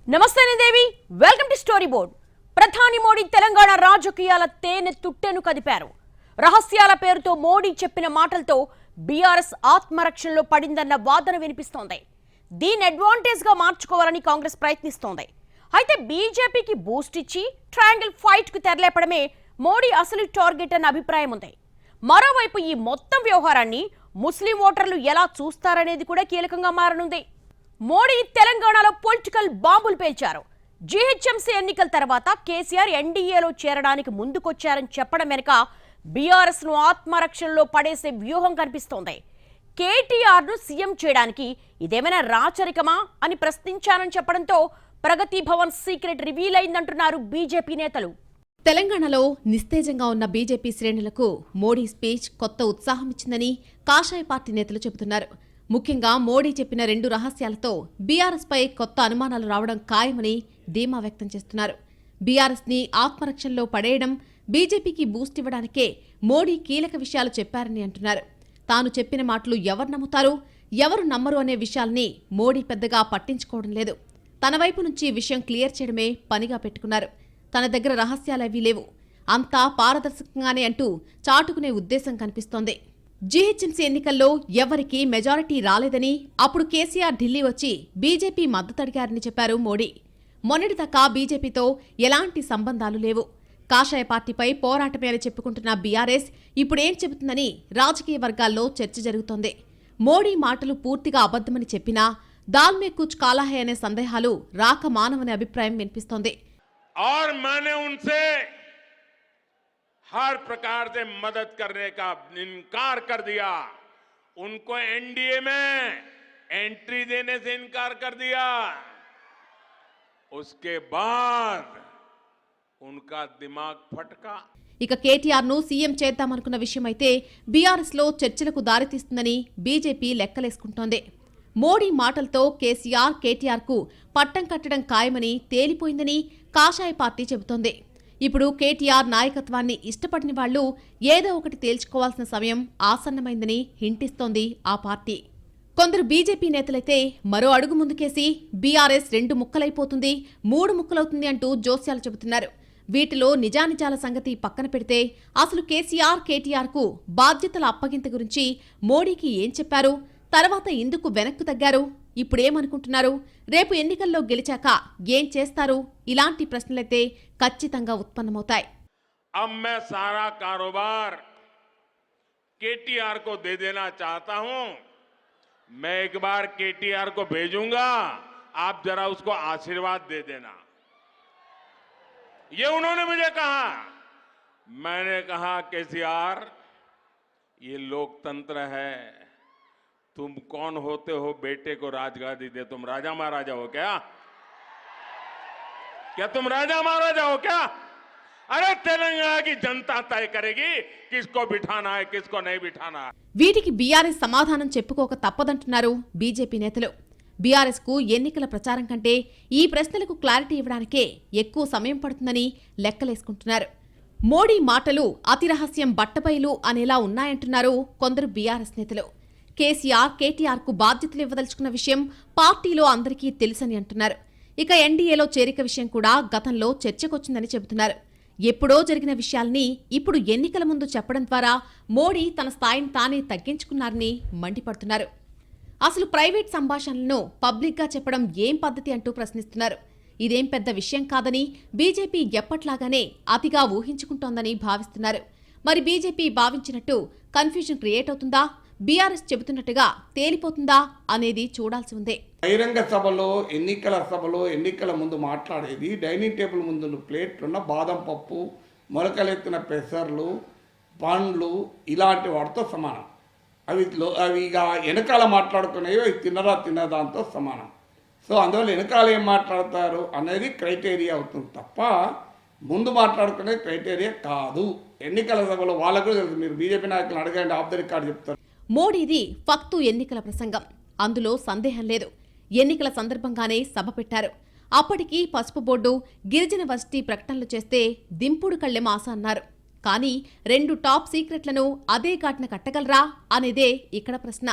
నమస్తే దేవి, welcome to story board. ప్రధాని మోడీ తెలంగాణ రాజకీయాల తేనె తుట్టెను కదిపారు. రహస్యాల పేరుతో మోడీ చెప్పిన మాటలతో బీఆర్ఎస్ ఆత్మరక్షణలో పడిందన్న వాదన వినిపిస్తోంది. దీని అడ్వాంటేజ్ గా మార్చుకోవాలని కాంగ్రెస్ ప్రయత్నిస్తోంది. అయితే బీజేపీకి బూస్ట్ ఇచ్చి ట్రయాంగిల్ ఫైట్ కు తెరలేపడమే మోడీ అసలు టార్గెట్ అన్న అభిప్రాయం ఉంది. మరోవైపు ఈ మొత్తం వ్యవహారాన్ని ముస్లిం ఓటర్లు ఎలా చూస్తారనేది కూడా కీలకంగా మారనుంది. మోడీ తెలంగాణలో పొలిటికల్ బాంబులు పేల్చారు. జీహెచ్ఎంసీ ఎన్నికల తర్వాత కేసీఆర్ ఎన్డీఏలో చేరడానికి ముందుకొచ్చారని చెప్పడం వెనుక బీఆర్ఎస్ ను ఆత్మరక్షణలో పడేసే వ్యూహం కనిపిస్తోంది. కేటీఆర్ ను సీఎం చేయడానికి ఇదేమైనా రాచరికమా అని ప్రశ్నించానని చెప్పడంతో ప్రగతి భవన్ సీక్రెట్ రివీల్ అయిందంటున్నారు బీజేపీ నేతలు. తెలంగాణలో నిస్తేజంగా ఉన్న బీజేపీ శ్రేణులకు మోడీ స్పీచ్ కొత్త ఉత్సాహం ఇచ్చిందని కాషాయ పార్టీ నేతలు చెబుతున్నారు. ముఖ్యంగా మోడీ చెప్పిన 2 రహస్యాలతో బీఆర్ఎస్ పై కొత్త అనుమానాలు రావడం ఖాయమని ధీమా వ్యక్తం చేస్తున్నారు. బీఆర్ఎస్ ని ఆత్మరక్షణలో పడేయడం, బీజేపీకి బూస్ట్ ఇవ్వడానికే మోడీ కీలక విషయాలు చెప్పారని అంటున్నారు. తాను చెప్పిన మాటలు ఎవరు నమ్ముతారు, ఎవరు నమ్మరు అనే విషయాల్ని మోడీ పెద్దగా పట్టించుకోవడం లేదు. తన వైపు నుంచి విషయం క్లియర్ చేయడమే పనిగా పెట్టుకున్నారు. తన దగ్గర రహస్యాలేవీ లేవు, అంతా పారదర్శకంగానే అంటూ చాటుకునే ఉద్దేశం కనిపిస్తోంది. జీహెచ్ఎంసీ ఎన్నికల్లో ఎవరికీ మెజారిటీ రాలేదని, అప్పుడు కేసీఆర్ ఢిల్లీ వచ్చి బీజేపీ మద్దతడిగారని చెప్పారు మోడీ. మొన్నటిదాకా బీజేపీతో ఎలాంటి సంబంధాలు లేవు, కాషాయ పార్టీపై పోరాటమే అని చెప్పుకుంటున్న బీఆర్ఎస్ ఇప్పుడేం చెబుతుందని రాజకీయ వర్గాల్లో చర్చ జరుగుతోంది. మోడీ మాటలు పూర్తిగా అబద్దమని చెప్పినా దాల్మే కుచ్ కాలా హై అనే సందేహాలు రాక మానవని అభిప్రాయం వినిపిస్తోంది. और मैंने उनसे हर प्रकार से मदद करने का इनकार कर दिया, उनको एनडीए में एंट्री देने से इनकार कर दिया. उसके बाद उनका दिमाग फटका. ఇక కేటీఆర్ ను సీఎం చేద్దామనుకున్న విషయమైతే బీఆర్ఎస్ లో చర్చలకు దారితీస్తుందని బీజేపీ లెక్కలేసుకుంటోంది. మోడీ మాటలతో కేసీఆర్, కేటీఆర్ కు పట్టం కట్టడం ఖాయమని తేలిపోయిందని కాషాయ పార్టీ చెబుతోంది. ఇప్పుడు కేటీఆర్ నాయకత్వాన్ని ఇష్టపడిన వాళ్లు ఏదో ఒకటి తేల్చుకోవాల్సిన సమయం ఆసన్నమైందని హింటిస్తోంది ఆ పార్టీ. కొందరు బీజేపీ నేతలైతే మరో అడుగు ముందుకేసి బీఆర్ఎస్ 2 ముక్కలైపోతుంది, 3 ముక్కలవుతుంది అంటూ జోస్యాలు చెబుతున్నారు. వీటిలో నిజానిజాల సంగతి పక్కన పెడితే అసలు కేసీఆర్, కేటీఆర్ కు బాధ్యతల అప్పగింత గురించి మోడీకి ఏం చెప్పారు, తర్వాత ఎందుకు వెనక్కు తగ్గారు, ఇప్పుడేమనుకుంటున్నారు, రేపు ఎన్నికల్లో గెలిచాక ఏం చేస్తారు, ఇలాంటి ప్రశ్నలైతే ఖచ్చితంగా ఉత్పన్నమవుతాయి. अब मैं सारा कारोबार केटीआर को दे देना चाहता हूं. मैं एक बार केटीआर को भेजूंगा, आप जरा उसको आशीर्वाद दे देना. ये उन्होंने मुझे कहा. मैंने कहा केसीआर, ये लोकतंत्र है, तुम कौन होते हो बेटे को राजगादी दे? तुम राजा महाराजा हो क्या? क्या तुम राजा महाराजा हो क्या? अरे तेलंगाना की जनता तय करेगी किसको बिठाना है, किसको नहीं बिठाना है. వీటికి బీఆర్ఎస్ సమాధానం చెప్పుకోక తప్పదంటున్నారు బీజేపీ నేతలు. బీఆర్ఎస్ కు ఎన్నికల ప్రచారం కంటే ఈ ప్రశ్నలకు క్లారిటీ ఇవ్వడానికే ఎక్కువ సమయం పడుతుందని లెక్కలేసుకుంటున్నారు. మోడీ మాటలు అతి రహస్యం బట్టబయలు అనేలా ఉన్నాయంటున్నారు కొందరు బీఆర్ఎస్ నేతలు. కేసీఆర్, కేటీఆర్ కు బాధ్యతలు ఇవ్వదలుచుకున్న విషయం పార్టీలో అందరికీ తెలుసని అంటున్నారు. ఇక ఎన్డీఏలో చేరిక విషయం కూడా గతంలో చర్చకొచ్చిందని చెబుతున్నారు. ఎప్పుడో జరిగిన విషయాల్ని ఇప్పుడు ఎన్నికల ముందు చెప్పడం ద్వారా మోడీ తన స్థాయిని తానే తగ్గించుకున్నారని మండిపడుతున్నారు. అసలు ప్రైవేట్ సంభాషణలను పబ్లిక్గా చెప్పడం ఏం పద్ధతి అంటూ ప్రశ్నిస్తున్నారు. ఇదేం పెద్ద విషయం కాదని, బీజేపీ ఎప్పట్లాగానే అతిగా ఊహించుకుంటోందని భావిస్తున్నారు. మరి బీజేపీ భావించినట్టు కన్ఫ్యూజన్ క్రియేట్ అవుతుందా, బీఆర్ఎస్ చెబుతున్నట్టుగా తేలిపోతుందా అనేది చూడాల్సి ఉంది. బహిరంగ సభలో, ఎన్నికల ముందు మాట్లాడేది డైనింగ్ టేబుల్ ముందు ప్లేట్లున్న బాదం పప్పు, మొలకలెత్తిన పెసర్లు, పండ్లు ఇలాంటి వాటితో సమానం. అవి ఇక వెనకాల మాట్లాడుకునేవి అవి తిన్నదాంతో సమానం. సో అందువల్ల వెనకాల ఏం మాట్లాడతారు అనేది క్రైటీరియా అవుతుంది తప్ప ముందు మాట్లాడుకునే క్రైటీరియా కాదు. ఎన్నికల సభలో వాళ్ళకు తెలుసు. మీరు బీజేపీ నాయకులను అడగండి, ఆఫ్ ద రికార్డ్ చెప్తారు. మోడీది ఫక్తు ఎన్నికల ప్రసంగం, అందులో సందేహం లేదు. ఎన్నికల సందర్భంగానే సభ పెట్టారు. అప్పటికి పసుపు బోర్డు, గిరిజన వర్సిటీ ప్రకటనలు చేస్తే దింపుడు కళ్ళెం ఆశ అన్నారు. కానీ 2 టాప్ సీక్రెట్లను అదే ఘాటున కట్టగలరా అనేదే ఇక్కడ ప్రశ్న.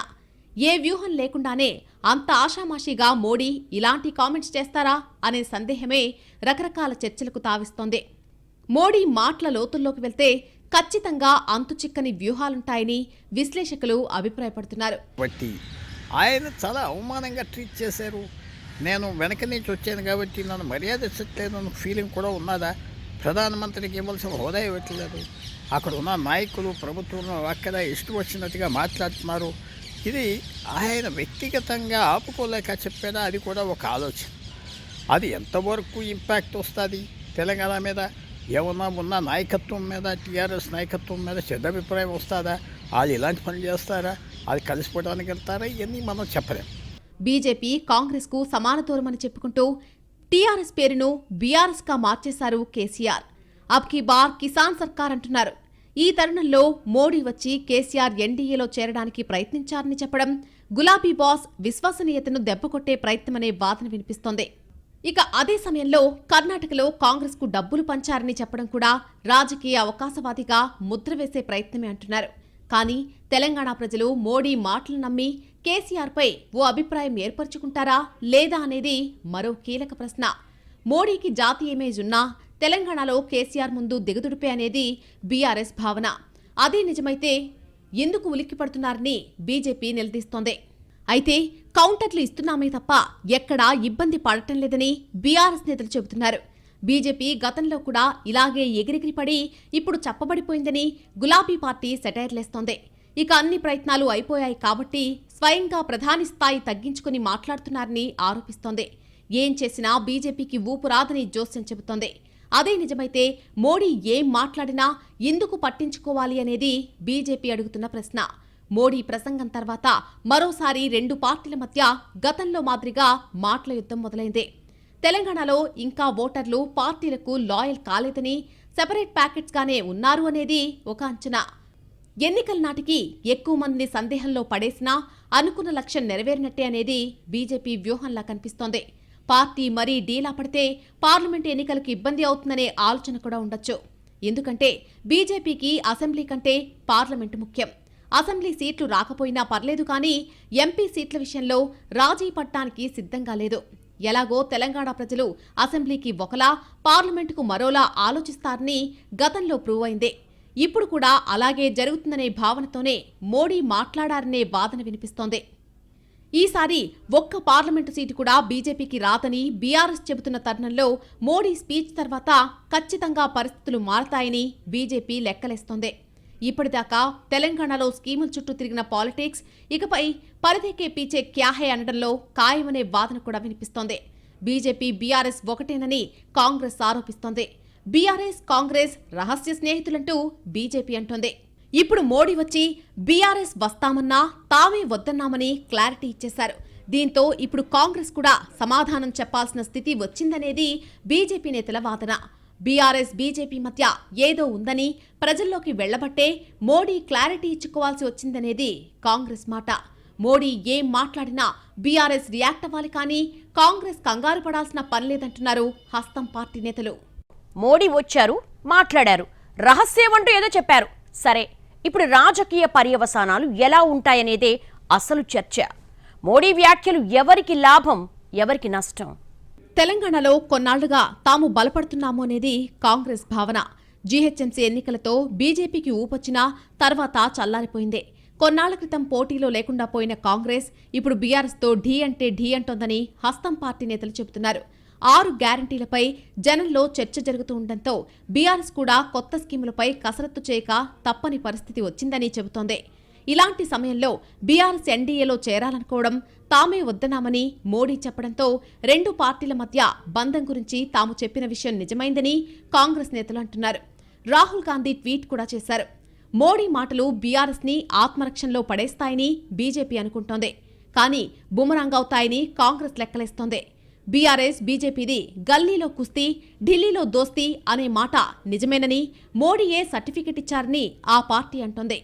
ఏ వ్యూహం లేకుండానే అంత ఆషామాషీగా మోడీ ఇలాంటి కామెంట్స్ చేస్తారా అనే సందేహమే రకరకాల చర్చలకు తావిస్తోంది. మోడీ మాటల లోతుల్లోకి వెళ్తే ఖచ్చితంగా అంతుచిక్కని వ్యూహాలుంటాయని విశ్లేషకులు అభిప్రాయపడుతున్నారు. బట్టి ఆయన చాలా అవమానంగా ట్రీట్ చేశారు. నేను వెనక నుంచి వచ్చాను కాబట్టి నన్ను మర్యాద ఇచ్చట్లేదు ఫీలింగ్ కూడా ఉన్నదా? ప్రధానమంత్రికి ఇవ్వాల్సిన హోదా ఇవ్వట్లేదు. అక్కడ ఉన్న నాయకులు ప్రభుత్వం అక్కడ ఇష్టం వచ్చినట్టుగా మాట్లాడుతున్నారు. ఇది ఆయన వ్యక్తిగతంగా ఆపుకోలేక చెప్పేదా? అది కూడా ఒక ఆలోచన. అది ఎంతవరకు ఇంపాక్ట్ వస్తుంది తెలంగాణ మీద? ఏమన్నా ఉన్న నాయకత్వం మీద, టీఆర్ఎస్ నాయకత్వం మీద చెడ్డ అభిప్రాయం వస్తుందా? వాళ్ళు ఇలాంటి పనులు చేస్తారా? అది కలిసిపోవడానికి వెళ్తారా? ఇవన్నీ మనం చెప్పలేం. బీజేపీ కాంగ్రెస్కు సమాన దూరమని చెప్పుకుంటూ టీఆర్ఎస్ పేరును బీఆర్ఎస్గా మార్చేశారు కేసీఆర్. అబ్ కీ బార్ కిసాన్ సర్కార్ అంటున్నారు. ఈ తరుణంలో మోడీ వచ్చి కేసీఆర్ ఎన్డీఏలో చేరడానికి ప్రయత్నించారని చెప్పడం గులాబీ బాస్ విశ్వసనీయతను దెబ్బకొట్టే ప్రయత్నమనే వాదన వినిపిస్తోంది. ఇక అదే సమయంలో కర్ణాటకలో కాంగ్రెస్కు డబ్బులు పంచారని చెప్పడం కూడా రాజకీయ అవకాశవాదిగా ముద్ర వేసే ప్రయత్నమే అంటున్నారు. కానీ తెలంగాణ ప్రజలు మోడీ మాటలు నమ్మి కేసీఆర్పై ఓ అభిప్రాయం ఏర్పరచుకుంటారా లేదా అనేది మరో కీలక ప్రశ్న. మోడీకి జాతీయ ఇమేజ్ ఉన్నా తెలంగాణలో కేసీఆర్ ముందు దిగదుడిపే అనేది బీఆర్ఎస్ భావన. అదే నిజమైతే ఎందుకు ఉలిక్కిపడుతున్నారని బీజేపీ నిలదీస్తోంది. అయితే కౌంటర్లు ఇస్తున్నామే తప్ప ఎక్కడా ఇబ్బంది పడటం లేదని బీఆర్ఎస్ నేతలు చెబుతున్నారు. బీజేపీ గతంలో కూడా ఇలాగే ఎగిరెగిరి పడి ఇప్పుడు చప్పబడిపోయిందని గులాబీ పార్టీ సెటైర్లేస్తోంది. ఇక అన్ని ప్రయత్నాలు అయిపోయాయి కాబట్టి స్వయంగా ప్రధాని స్థాయి తగ్గించుకుని మాట్లాడుతున్నారని ఆరోపిస్తోంది. ఏం చేసినా బీజేపీకి ఊపు రాదని జోస్యం చెబుతోంది. అదే నిజమైతే మోడీ ఏం మాట్లాడినా ఎందుకు పట్టించుకోవాలి అనేది బీజేపీ అడుగుతున్న ప్రశ్న. మోడీ ప్రసంగం తర్వాత మరోసారి రెండు పార్టీల మధ్య గతంలో మాదిరిగా మాటల యుద్ధం మొదలైంది. తెలంగాణలో ఇంకా ఓటర్లు పార్టీలకు లాయల్ కాలేదని, సెపరేట్ ప్యాకెట్స్గానే ఉన్నారు అనేది ఒక అంచనా. ఎన్నికల నాటికి ఎక్కువ మందిని సందేహంలో పడేసినా అనుకున్న లక్ష్యం నెరవేరినట్టే అనేది బీజేపీ వ్యూహంలా కనిపిస్తోంది. పార్టీ మరీ డీలా పడితే పార్లమెంటు ఎన్నికలకు ఇబ్బంది అవుతుందనే ఆలోచన కూడా ఉండొచ్చు. ఎందుకంటే బీజేపీకి అసెంబ్లీ కంటే పార్లమెంటు ముఖ్యం. అసెంబ్లీ సీట్లు రాకపోయినా పర్లేదు కానీ ఎంపీ సీట్ల విషయంలో రాజీ పడటానికి సిద్ధంగా లేదు. ఎలాగో తెలంగాణ ప్రజలు అసెంబ్లీకి ఒకలా, పార్లమెంటుకు మరోలా ఆలోచిస్తారని గతంలో ప్రూవ్ అయిందే. ఇప్పుడు కూడా అలాగే జరుగుతుందనే భావనతోనే మోడీ మాట్లాడారనే వాదన వినిపిస్తోంది. ఈసారి ఒక్క పార్లమెంటు సీటు కూడా బీజేపీకి రాదని బీఆర్ఎస్ చెబుతున్న తరుణంలో మోడీ స్పీచ్ తర్వాత ఖచ్చితంగా పరిస్థితులు మారతాయని బీజేపీ లెక్కలేస్తోంది. ఇప్పటిదాకా తెలంగాణలో స్కీముల చుట్టూ తిరిగిన పాలిటిక్స్ ఇకపై పరిధికే పీచే క్యాహే అనడంలో ఖాయమనే వాదన కూడా వినిపిస్తోంది. బీజేపీ బీఆర్ఎస్ ఒకటేనని కాంగ్రెస్ ఆరోపిస్తోంది. బీఆర్ఎస్ కాంగ్రెస్ రహస్య స్నేహితులంటూ బీజేపీ అంటోంది. ఇప్పుడు మోడీ వచ్చి బీఆర్ఎస్ వస్తామన్నా తామే వద్దన్నామని క్లారిటీ ఇచ్చేశారు. దీంతో ఇప్పుడు కాంగ్రెస్ కూడా సమాధానం చెప్పాల్సిన స్థితి వచ్చిందనేది బీజేపీ నేతల వాదన. బీఆర్ఎస్ బీజేపీ మధ్య ఏదో ఉందని ప్రజల్లోకి వెళ్లబట్టే మోడీ క్లారిటీ ఇచ్చుకోవాల్సి వచ్చిందనేది కాంగ్రెస్ మాట. మోడీ ఏం మాట్లాడినా బీఆర్ఎస్ రియాక్ట్ అవ్వాలి కానీ కాంగ్రెస్ కంగారు పడాల్సిన పనిలేదంటున్నారు హస్తం పార్టీ నేతలు. మోడీ వచ్చారు, మాట్లాడారు, రహస్యం అంటూ ఏదో చెప్పారు. సరే, ఇప్పుడు రాజకీయ పర్యవసానాలు ఎలా ఉంటాయనేదే అసలు చర్చ. మోడీ వ్యాఖ్యలు ఎవరికి లాభం, ఎవరికి నష్టం? తెలంగాణలో కొన్నాళ్లుగా తాము బలపడుతున్నాము అనేది కాంగ్రెస్ భావన. జీహెచ్ఎంసీ ఎన్నికలతో బీజేపీకి ఊపొచ్చినా తర్వాత చల్లారిపోయింది. కొన్నాళ్ల క్రితం పోటీలో లేకుండా పోయిన కాంగ్రెస్ ఇప్పుడు బీఆర్ఎస్తో ఢీ అంటే ఢీ అంటోందని హస్తం పార్టీ నేతలు చెబుతున్నారు. 6 గ్యారంటీలపై జనంలో చర్చ జరుగుతూ ఉండడంతో బీఆర్ఎస్ కూడా కొత్త స్కీములపై కసరత్తు చేయక తప్పని పరిస్థితి వచ్చిందని చెబుతోంది. ఇలాంటి సమయంలో బీఆర్ఎస్ ఎన్డీఏలో చేరాలనుకోవడం తామే వద్దనామని మోడీ చెప్పడంతో రెండు పార్టీల మధ్య బంధం గురించి తాము చెప్పిన విషయం నిజమైందని కాంగ్రెస్ నేతలు అంటున్నారు. రాహుల్ గాంధీ ట్వీట్ కూడా చేశారు. మోడీ మాటలు బీఆర్ఎస్ని ఆత్మరక్షణలో పడేస్తాయని బీజేపీ అనుకుంటోంది. కానీ బుమరాంగ్ అవుతాయని కాంగ్రెస్ లెక్కలేస్తోంది. బీఆర్ఎస్ బీజేపీది గల్లీలో కుస్తీ, ఢిల్లీలో దోస్తీ అనే మాట నిజమేనని మోడీయే సర్టిఫికెట్ ఇచ్చారని ఆ పార్టీ అంటోంది.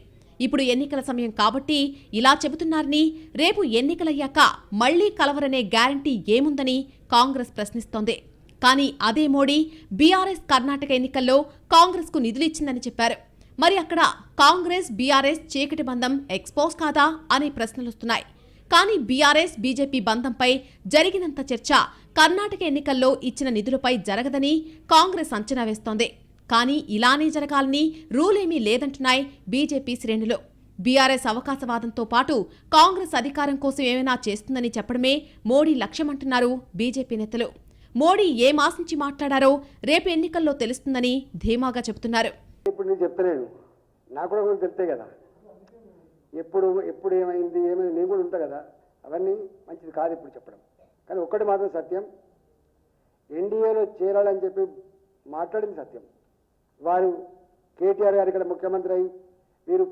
ఇప్పుడు ఎన్నికల సమయం కాబట్టి ఇలా చెబుతున్నారని, రేపు ఎన్నికలయ్యాక మళ్లీ కలవరనే గ్యారంటీ ఏముందని కాంగ్రెస్ ప్రశ్నిస్తోంది. కానీ అదే మోడీ బీఆర్ఎస్ కర్ణాటక ఎన్నికల్లో కాంగ్రెస్కు నిధులిచ్చిందని చెప్పారు. మరి అక్కడ కాంగ్రెస్ బీఆర్ఎస్ చీకటి బంధం ఎక్స్పోజ్ కాదా అనే ప్రశ్నలొస్తున్నాయి. కానీ బీఆర్ఎస్ బీజేపీ బంధంపై జరిగినంత చర్చ కర్ణాటక ఎన్నికల్లో ఇచ్చిన నిధులపై జరగదని కాంగ్రెస్ అంచనా వేస్తోంది. కానీ ఇలానే జరగాలని రూలేమీ లేదంటున్నాయి బీజేపీ శ్రేణులు. బీఆర్ఎస్ అవకాశవాదంతో పాటు కాంగ్రెస్ అధికారం కోసం ఏమైనా చేస్తుందని చెప్పడమే మోడీ లక్ష్యమంటున్నారు బీజేపీ నేతలు. మోడీ ఏం ఆశించి మాట్లాడారో రేపు ఎన్నికల్లో తెలుస్తుందని ధీమాగా చెబుతున్నారు. ఇప్పుడు నేను చెప్తలేను, నాకు కూడా కొంచెం తెలుస్తాయి కదా, ఎప్పుడు ఏమైంది నేను కూడా ఉంటా కదా, అవన్నీ మంచిది కాదు ఇప్పుడు చెప్పడం. కానీ ఒక్కటి మాత్రం సత్యం, ఎన్డీఏలో చేరాలని చెప్పి మాట్లాడింది సత్యం. వారు కేటీఆర్ గారు ఇక్కడ ముఖ్యమంత్రి అయి వీరు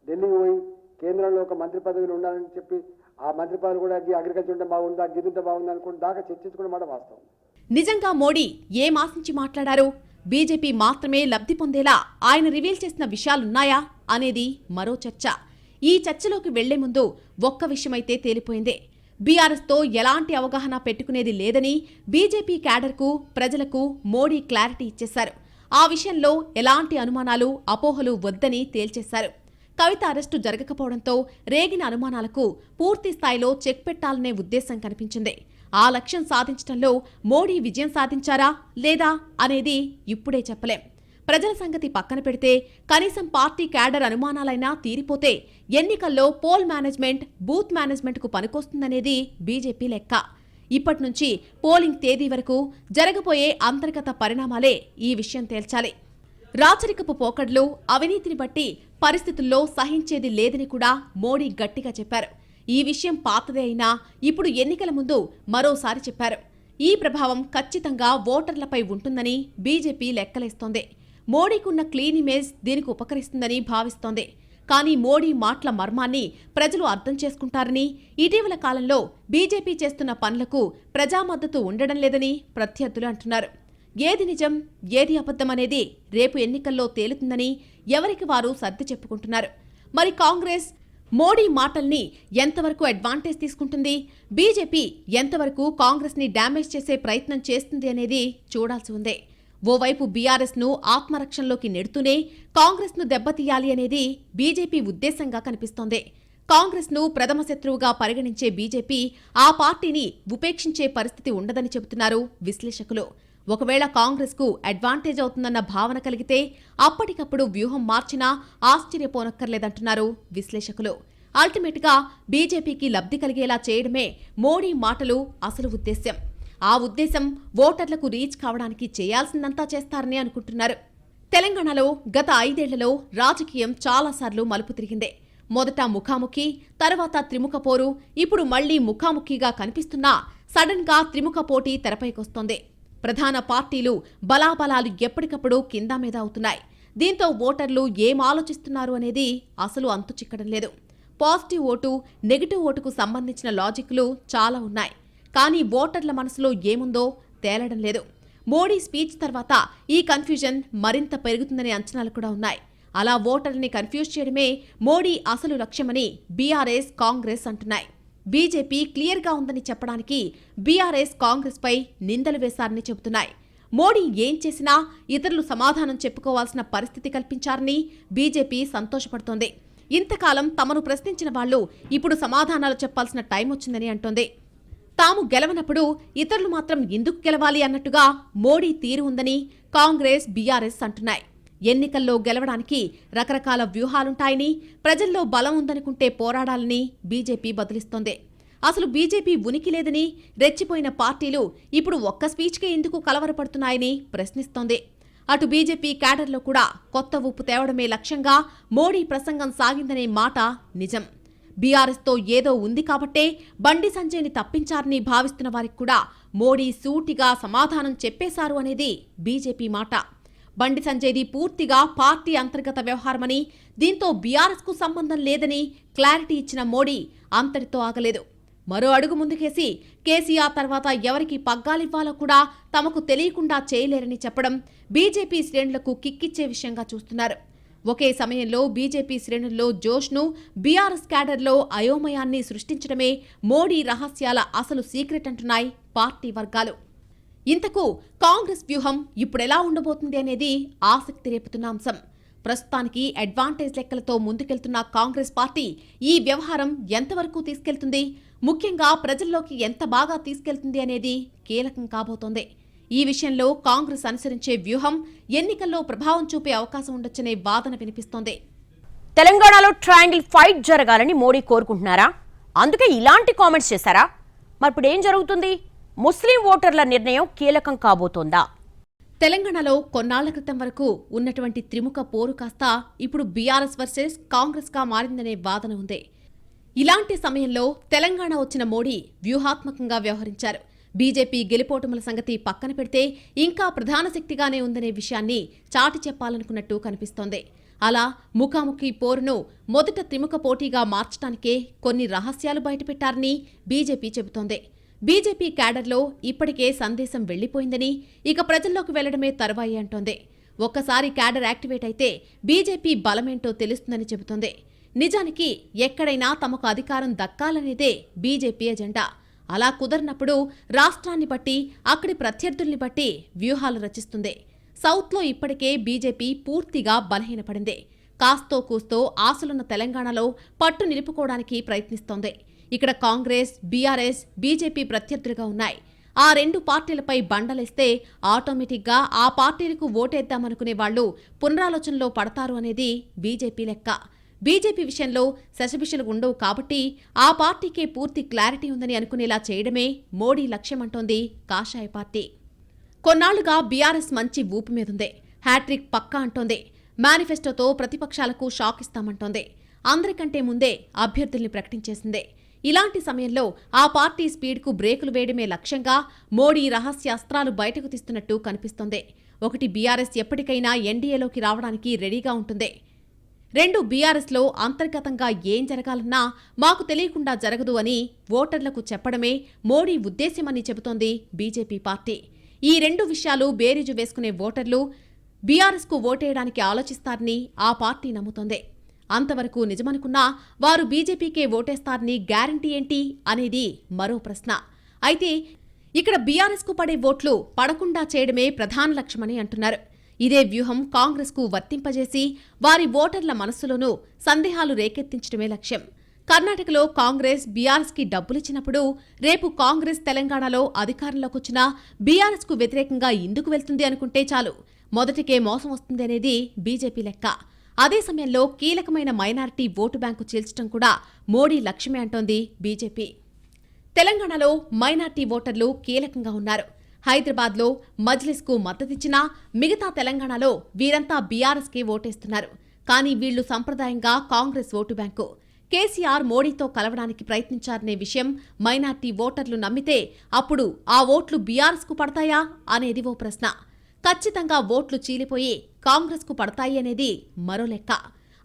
ఢిల్లీకి పోయి కేంద్రంలో ఒక మంత్రి పదవిలో ఉండాలని చెప్పి ఆ మంత్రి పదవి కూడా అగ్రికల్చర్ ఉంటే బాగుందా, గిది ఉంటే బాగుందా అనుకుని దాకా చర్చించుకునే మాట వాస్తవం. నిజంగా మోడీ ఏం ఆశించి మాట్లాడారు, బీజేపీ మాత్రమే లబ్ధి పొందేలా ఆయన రివీల్ చేసిన విషయాలున్నాయా అనేది మరో చర్చ. ఈ చర్చలోకి వెళ్లే ముందు ఒక్క విషయమైతే తేలిపోయిందే, బీఆర్ఎస్తో ఎలాంటి అవగాహన పెట్టుకునేది లేదని బీజేపీ క్యాడర్కు ప్రజలకు మోడీ క్లారిటీ ఇచ్చేశారు. ఆ విషయంలో ఎలాంటి అనుమానాలు అపోహలు వద్దని తేల్చేశారు. కవిత అరెస్టు జరగకపోవడంతో రేగిన అనుమానాలకు పూర్తి స్థాయిలో చెక్ పెట్టాలనే ఉద్దేశం కనిపించింది. ఆ లక్ష్యం సాధించడంలో మోడీ విజయం సాధించారా లేదా అనేది ఇప్పుడే చెప్పలేం. ప్రజల సంగతి పక్కన పెడితే కనీసం పార్టీ క్యాడర్ అనుమానాలైనా తీరిపోతే ఎన్నికల్లో పోల్ మేనేజ్మెంట్, బూత్ మేనేజ్మెంట్కు పనికొస్తుందనేది బీజేపీ లెక్క. ఇప్పటి నుంచి పోలింగ్ తేదీ వరకు జరగబోయే అంతర్గత పరిణామాలే ఈ విషయం తేల్చాలి. రాచరికపు పోకడ్లు, అవినీతిని బట్టి పరిస్థితుల్లో సహించేది లేదని కూడా మోడీ గట్టిగా చెప్పారు. ఈ విషయం పాతదే అయినా ఇప్పుడు ఎన్నికల ముందు మరోసారి చెప్పారు. ఈ ప్రభావం ఖచ్చితంగా ఓటర్లపై ఉంటుందని బీజేపీ లెక్కలేస్తోంది. మోడీకున్న క్లీన్ ఇమేజ్ దీనికి ఉపకరిస్తుందని భావిస్తోంది. కానీ మోడీ మాటల మర్మాన్ని ప్రజలు అర్థం చేసుకుంటారని, ఇటీవల కాలంలో బీజేపీ చేస్తున్న పనులకు ప్రజా మద్దతు ఉండడం లేదని ప్రత్యర్థులు అంటున్నారు. ఏది నిజం, ఏది అబద్ధం అనేది రేపు ఎన్నికల్లో తేలుతుందని ఎవరికి వారు సర్ది చెప్పుకుంటున్నారు. మరి కాంగ్రెస్ మోడీ మాటల్ని ఎంతవరకు అడ్వాంటేజ్ తీసుకుంటుంది, బీజేపీ ఎంతవరకు కాంగ్రెస్ ని డ్యామేజ్ చేసే ప్రయత్నం చేస్తుంది అనేది చూడాల్సి ఉంది. ఓవైపు బీఆర్ఎస్ ను ఆత్మరక్షణలోకి నెడుతూనే కాంగ్రెస్ ను దెబ్బతీయాలి అనేది బీజేపీ ఉద్దేశంగా కనిపిస్తోంది. కాంగ్రెస్ ను ప్రథమ శత్రువుగా పరిగణించే బీజేపీ ఆ పార్టీని ఉపేక్షించే పరిస్థితి ఉండదని చెబుతున్నారు విశ్లేషకులు. ఒకవేళ కాంగ్రెస్ కు అడ్వాంటేజ్ అవుతుందన్న భావన కలిగితే అప్పటికప్పుడు వ్యూహం మార్చినా ఆశ్చర్యపోనక్కర్లేదంటున్నారు విశ్లేషకులు. అల్టిమేట్ గా బీజేపీకి లబ్ధి కలిగేలా చేయడమే మోడీ మాటలు అసలు ఉద్దేశ్యం. ఆ ఉద్దేశం ఓటర్లకు రీచ్ కావడానికి చేయాల్సిందంతా చేస్తారని అనుకుంటున్నారు. తెలంగాణలో గత 5 ఏళ్లలో రాజకీయం చాలాసార్లు మలుపు తిరిగిందే. మొదట ముఖాముఖి, తర్వాత త్రిముఖ పోరు, ఇప్పుడు మళ్లీ ముఖాముఖిగా కనిపిస్తున్నా సడన్ గా త్రిముఖ పోటీ తెరపైకొస్తోంది. ప్రధాన పార్టీలు బలాబలాలు ఎప్పటికప్పుడు కింద మీద అవుతున్నాయి. దీంతో ఓటర్లు ఏం ఆలోచిస్తున్నారు అనేది అసలు అంతు చిక్కడం లేదు. పాజిటివ్ ఓటు, నెగిటివ్ ఓటుకు సంబంధించిన లాజిక్లు చాలా ఉన్నాయి. కానీ ఓటర్ల మనసులో ఏముందో తేలడం లేదు. మోడీ స్పీచ్ తర్వాత ఈ కన్ఫ్యూజన్ మరింత పెరుగుతుందనే అంచనాలు కూడా ఉన్నాయి. అలా ఓటర్లని కన్ఫ్యూజ్ చేయడమే మోడీ అసలు లక్ష్యమని బీఆర్ఎస్, కాంగ్రెస్ అంటున్నాయి. బీజేపీ క్లియర్గా ఉందని చెప్పడానికి బీఆర్ఎస్ కాంగ్రెస్ పై నిందలు వేశారని చెబుతున్నాయి. మోడీ ఏం చేసినా ఇతరులు సమాధానం చెప్పుకోవాల్సిన పరిస్థితి కల్పించారని బీజేపీ సంతోషపడుతోంది. ఇంతకాలం తమను ప్రశ్నించిన వాళ్లు ఇప్పుడు సమాధానాలు చెప్పాల్సిన టైం వచ్చిందని అంటోంది. తాము గెలవనప్పుడు ఇతరులు మాత్రం ఎందుకు గెలవాలి అన్నట్టుగా మోడీ తీరు ఉందని కాంగ్రెస్, బీఆర్ఎస్ అంటున్నాయి. ఎన్నికల్లో గెలవడానికి రకరకాల వ్యూహాలుంటాయని, ప్రజల్లో బలం ఉందనుకుంటే పోరాడాలని బీజేపీ బదులిస్తోంది. అసలు బీజేపీ ఉనికి లేదని రెచ్చిపోయిన పార్టీలు ఇప్పుడు ఒక్క స్పీచ్కే ఎందుకు కలవరపడుతున్నాయని ప్రశ్నిస్తోంది. అటు బీజేపీ క్యాడర్లో కూడా కొత్త ఊపు తేవడమే లక్ష్యంగా మోడీ ప్రసంగం సాగిందనే మాట నిజం. బీఆర్ఎస్తో ఏదో ఉంది కాబట్టే బండి సంజయ్ని తప్పించారని భావిస్తున్న వారికి కూడా మోడీ సూటిగా సమాధానం చెప్పేశారు అనేది బీజేపీ మాట. బండి సంజయ్ది పూర్తిగా పార్టీ అంతర్గత వ్యవహారమని, దీంతో బీఆర్ఎస్కు సంబంధం లేదని క్లారిటీ ఇచ్చిన మోడీ అంతటితో ఆగలేదు. మరో అడుగు ముందుకేసి కేసీఆర్ తర్వాత ఎవరికి పగ్గాలివ్వాలో కూడా తమకు తెలియకుండా చేయలేరని చెప్పడం బీజేపీ శ్రేణులకు కిక్కిచ్చే విషయంగా చూస్తున్నారు. ఒకే సమయంలో బీజేపీ శ్రేణుల్లో జోష్ను, బీఆర్ఎస్ క్యాడర్లో అయోమయాన్ని సృష్టించడమే మోడీ రహస్యాల అసలు సీక్రెట్ అంటున్నాయి పార్టీ వర్గాలు. ఇంతకు కాంగ్రెస్ వ్యూహం ఇప్పుడెలా ఉండబోతుంది అనేది ఆసక్తి రేపుతున్న అంశం. ప్రస్తుతానికి అడ్వాంటేజ్ లెక్కలతో ముందుకెళ్తున్న కాంగ్రెస్ పార్టీ ఈ వ్యవహారం ఎంతవరకు తీసుకెళ్తుంది, ముఖ్యంగా ప్రజల్లోకి ఎంత బాగా తీసుకెళ్తుంది అనేది కీలకం కాబోతోంది. ఈ విషయంలో కాంగ్రెస్ అనుసరించే వ్యూహం ఎన్నికల్లో ప్రభావం చూపే అవకాశం ఉండొచ్చనే వాదన వినిపిస్తోంది. తెలంగాణలో ట్రయాంగిల్ ఫైట్ జరగాలని మోడీ కోరుకుంటున్నారా? అందుకే ఇలాంటి కామెంట్స్ చేశారా? మరి ఇప్పుడు ఏం జరుగుతుంది? ముస్లిం ఓటర్ల నిర్ణయం కీలకం కాబోతోందా? తెలంగాణలో కొన్నాళ్ల క్రితం వరకు ఉన్నటువంటి త్రిముఖ పోరు కాస్త ఇప్పుడు బీఆర్ఎస్ వర్సెస్ కాంగ్రెస్ గా మారిందనే వాదన ఉంది. ఇలాంటి సమయంలో తెలంగాణ వచ్చిన మోడీ వ్యూహాత్మకంగా వ్యవహరించారు. బీజేపీ గెలుపోటముల సంగతి పక్కన పెడితే ఇంకా ప్రధాన శక్తిగానే ఉందనే విషయాన్ని చాటి చెప్పాలనుకున్నట్టు కనిపిస్తోంది. అలా ముఖాముఖి పోరును మొదట త్రిముఖ పోటీగా మార్చడానికే కొన్ని రహస్యాలు బయటపెట్టారని బీజేపీ చెబుతోంది. బీజేపీ క్యాడర్లో ఇప్పటికే సందేశం వెళ్లిపోయిందని, ఇక ప్రజల్లోకి వెళ్లడమే తరువాయి అంటోంది. ఒక్కసారి క్యాడర్ యాక్టివేట్ అయితే బీజేపీ బలమేంటో తెలుస్తుందని చెబుతోంది. నిజానికి ఎక్కడైనా తమకు అధికారం దక్కాలనేదే బీజేపీ ఎజెండా. అలా కుదరనప్పుడు రాష్ట్రాన్ని బట్టి, అక్కడి ప్రత్యర్థుల్ని బట్టి వ్యూహాలు రచిస్తుంది. సౌత్లో ఇప్పటికే బీజేపీ పూర్తిగా బలహీనపడింది. కాస్తో కూస్తో ఆశలున్న తెలంగాణలో పట్టు నిలుపుకోవడానికి ప్రయత్నిస్తోంది. ఇక్కడ కాంగ్రెస్, బీఆర్ఎస్, బీజేపీ ప్రత్యర్థులుగా ఉన్నాయి. ఆ రెండు పార్టీలపై బండలేస్తే ఆటోమేటిక్గా ఆ పార్టీలకు ఓటేద్దామనుకునే వాళ్లు పునరాలోచనలో పడతారు అనేది బీజేపీ లెక్క. బీజేపీ విషయంలో శశబిషలు ఉండవు కాబట్టి ఆ పార్టీకే పూర్తి క్లారిటీ ఉందని అనుకునేలా చేయడమే మోడీ లక్ష్యమంటోంది కాషాయ పార్టీ. కొన్నాళ్లుగా బీఆర్ఎస్ మంచి ఊపు మీదుంది. హ్యాట్రిక్ పక్కా అంటోంది. మేనిఫెస్టోతో ప్రతిపక్షాలకు షాక్ ఇస్తామంటోంది. అందరికంటే ముందే అభ్యర్థుల్ని ప్రకటించేసింది. ఇలాంటి సమయంలో ఆ పార్టీ స్పీడ్కు బ్రేకులు వేయడమే లక్ష్యంగా మోడీ రహస్య అస్త్రాలు బయటకు తీస్తున్నట్టు కనిపిస్తోంది. ఒకటి, బీఆర్ఎస్ ఎప్పటికైనా ఎన్డీఏలోకి రావడానికి రెడీగా ఉంటుంది. 2, బీఆర్ఎస్లో అంతర్గతంగా ఏం జరగాలన్నా మాకు తెలియకుండా జరగదు అని ఓటర్లకు చెప్పడమే మోడీ ఉద్దేశ్యమని చెబుతోంది బీజేపీ పార్టీ. ఈ 2 విషయాలు బేరీజు వేసుకునే ఓటర్లు బీఆర్ఎస్కు ఓటేయడానికి ఆలోచిస్తారని ఆ పార్టీ నమ్ముతోంది. అంతవరకు నిజమనుకున్నా వారు బీజేపీకే ఓటేస్తారని గ్యారంటీ ఏంటి అనేది మరో ప్రశ్న. అయితే ఇక్కడ బీఆర్ఎస్కు పడే ఓట్లు పడకుండా చేయడమే ప్రధాన లక్ష్యమని అంటున్నారు. ఇదే వ్యూహం కాంగ్రెస్కు వర్తింపజేసి వారి ఓటర్ల మనస్సులోనూ సందేహాలు రేకెత్తించడమే లక్ష్యం. కర్ణాటకలో కాంగ్రెస్ బీఆర్ఎస్కి డబ్బులిచ్చినప్పుడు రేపు కాంగ్రెస్ తెలంగాణలో అధికారంలోకొచ్చినా బీఆర్ఎస్కు వ్యతిరేకంగా ఎందుకు వెళ్తుంది అనుకుంటే చాలు, మొదటికే మోసం వస్తుంది అనేది బీజేపీ లెక్క. అదే సమయంలో కీలకమైన మైనారిటీ ఓటు బ్యాంకు చీల్చడం కూడా మోడీ లక్ష్యమే అంటోంది బీజేపీ. తెలంగాణలో మైనారిటీ ఓటర్లు కీలకంగా ఉన్నారు. హైదరాబాద్లో మజ్లిస్కు మద్దతిచ్చినా మిగతా తెలంగాణలో వీరంతా బీఆర్ఎస్కే ఓటేస్తున్నారు. కానీ వీళ్లు సంప్రదాయంగా కాంగ్రెస్ ఓటు బ్యాంకు. కేసీఆర్ మోడీతో కలవడానికి ప్రయత్నించారనే విషయం మైనార్టీ ఓటర్లు నమ్మితే అప్పుడు ఆ ఓట్లు బీఆర్ఎస్కు పడతాయా అనేది ఓ ప్రశ్న. ఖచ్చితంగా ఓట్లు చీలిపోయి కాంగ్రెస్కు పడతాయి అనేది మరో లెక్క.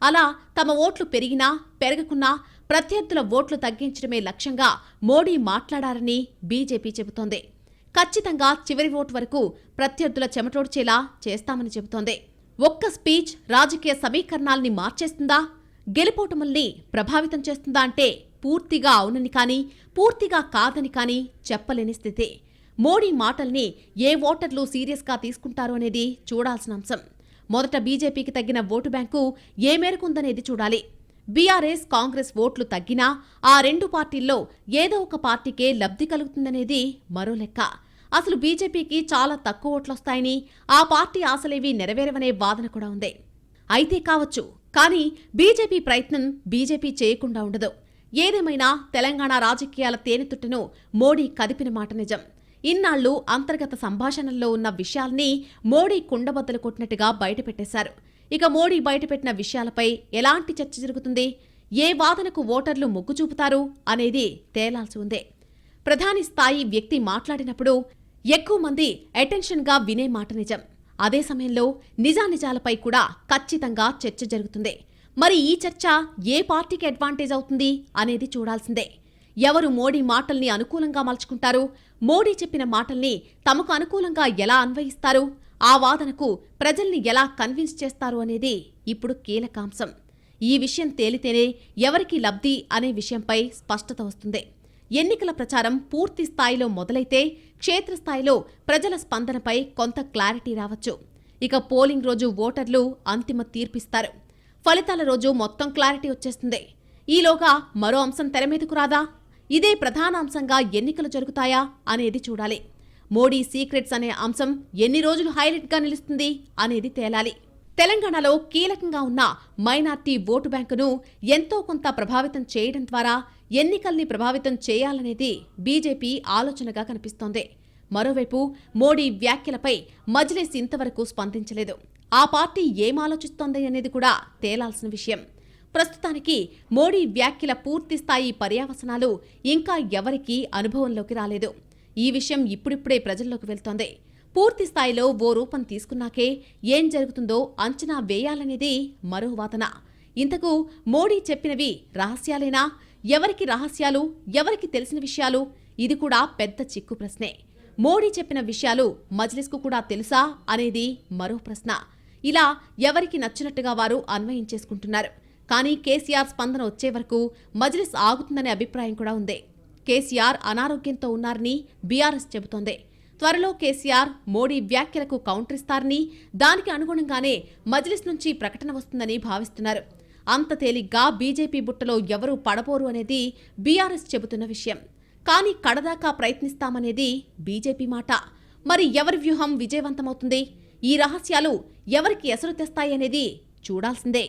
అలా తమ ఓట్లు పెరిగినా పెరగకున్నా ప్రత్యర్థుల ఓట్లు తగ్గించడమే లక్ష్యంగా మోడీ మాట్లాడారని బీజేపీ చెబుతోంది. ఖచ్చితంగా చివరి ఓటు వరకు ప్రత్యర్థుల చెమటోడ్చేలా చేస్తామని చెబుతోంది. ఒక్క స్పీచ్ రాజకీయ సమీకరణాల్ని మార్చేస్తుందా, గెలుపోటముల్ని ప్రభావితం చేస్తుందా అంటే పూర్తిగా అవునని కానీ పూర్తిగా కాదని కానీ చెప్పలేని స్థితి. మోడీ మాటల్ని ఏ ఓటర్లు సీరియస్గా తీసుకుంటారు అనేది చూడాల్సిన అంశం. మొదట బీజేపీకి తగ్గిన ఓటు బ్యాంకు ఏ మేరకు ఉందనేది చూడాలి. బీఆర్ఎస్, కాంగ్రెస్ ఓట్లు తగ్గినా ఆ 2 పార్టీల్లో ఏదో ఒక పార్టీకే లబ్ధి కలుగుతుందనేది మరో లెక్క. అసలు బీజేపీకి చాలా తక్కువ ఓట్లొస్తాయని, ఆ పార్టీ ఆశలేవీ నెరవేరవనే వాదన కూడా ఉంది. అయితే కావచ్చు, కానీ బీజేపీ ప్రయత్నం బీజేపీ చేయకుండా ఉండదు. ఏదేమైనా తెలంగాణ రాజకీయాల తేనెతుట్టెను మోడీ కదిపిన మాట నిజం. ఇన్నాళ్లు అంతర్గత సంభాషణల్లో ఉన్న విషయాల్ని మోడీ కుండబద్దలు కొట్టినట్టుగా బయటపెట్టేశారు. ఇక మోడీ బయటపెట్టిన విషయాలపై ఎలాంటి చర్చ జరుగుతుంది, ఏ వాదనకు ఓటర్లు మొగ్గు చూపుతారు అనేది తేలాల్సి ఉంది. ప్రధాని స్థాయి వ్యక్తి మాట్లాడినప్పుడు ఎక్కువ మంది అటెన్షన్గా వినే మాట నిజం. అదే సమయంలో నిజానిజాలపై కూడా ఖచ్చితంగా చర్చ జరుగుతుంది. మరి ఈ చర్చ ఏ పార్టీకి అడ్వాంటేజ్ అవుతుంది అనేది చూడాల్సిందే. ఎవరు మోడీ మాటల్ని అనుకూలంగా మలుచుకుంటారు, మోడీ చెప్పిన మాటల్ని తమకు అనుకూలంగా ఎలా అన్వయిస్తారు, ఆ వాదనకు ప్రజల్ని ఎలా కన్విన్స్ చేస్తారు అనేది ఇప్పుడు కీలకాంశం. ఈ విషయం తేలితేనే ఎవరికి లబ్ధి అనే విషయంపై స్పష్టత వస్తుంది. ఎన్నికల ప్రచారం పూర్తి స్థాయిలో మొదలైతే క్షేత్రస్థాయిలో ప్రజల స్పందనపై కొంత క్లారిటీ రావచ్చు. ఇక పోలింగ్ రోజు ఓటర్లు అంతిమ తీర్పిస్తారు. ఫలితాల రోజు మొత్తం క్లారిటీ వచ్చేస్తుంది. ఈలోగా మరో అంశం తెర మీదకు రాదా? ఇదే ప్రధాన అంశంగా ఎన్నికలు జరుగుతాయా అనేది చూడాలి. మోడీ సీక్రెట్స్ అనే అంశం ఎన్ని రోజులు హైలైట్గా నిలుస్తుంది అనేది తేలాలి. తెలంగాణలో కీలకంగా ఉన్న మైనార్టీ ఓటు బ్యాంకును ఎంతో కొంత ప్రభావితం చేయడం ద్వారా ఎన్నికల్ని ప్రభావితం చేయాలనేది బీజేపీ ఆలోచనగా కనిపిస్తోంది. మరోవైపు మోడీ వ్యాఖ్యలపై మజ్లిస్ ఇంతవరకు స్పందించలేదు. ఆ పార్టీ ఏం ఆలోచిస్తోంది అనేది కూడా తేలాల్సిన విషయం. ప్రస్తుతానికి మోడీ వ్యాఖ్యల పూర్తిస్థాయి పర్యవసానాలు ఇంకా ఎవరికీ అనుభవంలోకి రాలేదు. ఈ విషయం ఇప్పుడిప్పుడే ప్రజల్లోకి వెళ్తోంది. పూర్తి స్థాయిలో ఓ రూపం తీసుకున్నాకే ఏం జరుగుతుందో అంచనా వేయాలనేది మరో వాదన. ఇంతకు మోడీ చెప్పినవి రహస్యాలేనా? ఎవరికి రహస్యాలు, ఎవరికి తెలిసిన విషయాలు? ఇది కూడా పెద్ద చిక్కు ప్రశ్నే. మోడీ చెప్పిన విషయాలు మజ్లిస్కు కూడా తెలుసా అనేది మరో ప్రశ్న. ఇలా ఎవరికి నచ్చినట్టుగా వారు అన్వయించేసుకుంటున్నారు. కానీ కేసీఆర్ స్పందన వచ్చే వరకు మజ్లిస్ ఆగుతుందనే అభిప్రాయం కూడా ఉంది. కేసీఆర్ అనారోగ్యంతో ఉన్నారని బీఆర్ఎస్ చెబుతోంది. త్వరలో కేసీఆర్ మోడీ వ్యాఖ్యలకు కౌంటర్ ఇస్తారని, దానికి అనుగుణంగానే మజ్లిస్ నుంచి ప్రకటన వస్తుందని భావిస్తున్నారు. అంత తేలిగ్గా బీజేపీ బుట్టలో ఎవరూ పడబోరు అనేది బీఆర్ఎస్ చెబుతున్న విషయం. కానీ కడదాకా ప్రయత్నిస్తామనేది బీజేపీ మాట. మరి ఎవరి వ్యూహం విజయవంతమవుతుంది? ఈ రహస్యాలు ఎవరికి ఎసరు తెస్తాయనేది చూడాల్సిందే.